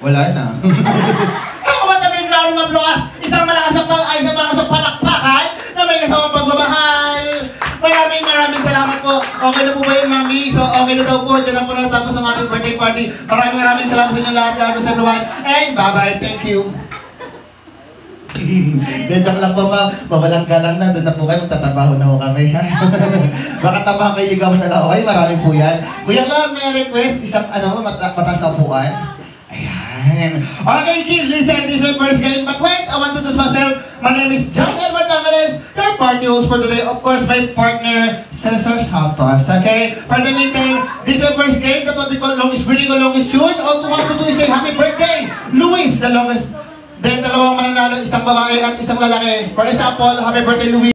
Wala na. Ako ba tabi yung round of applause? Isang malakas na palakpakan na may kasamang pagmamahal. Maraming salamat po. Okay na po ba yun, Mami? So, okay na daw po. Diyan na po natapos ang ating birthday party. Maraming salamat sa inyo lahat. God bless everyone. And bye-bye. Thank you. Joke lang po, ma'am. Mawalang galang na. Doon na po kayo. Magtatrabaho na po kami. Baka tama kayo ligaw na lang. Okay, marami po yan. Kuya Clown, may request. Isang mataas na upuan. Ayan. Okay, kids, listen. This is my first game. But wait, I want to introduce myself. My name is John Edward Angeles, your party host for today. Of course, my partner, Cesar Santos. Okay? For the meantime, this is my first game. That's what we call longest greeting or longest tune. All you have to do is say happy birthday, Luis, the longest. Then, dalawang mananalo, isang babae at isang lalaki. For example, happy birthday, Luis.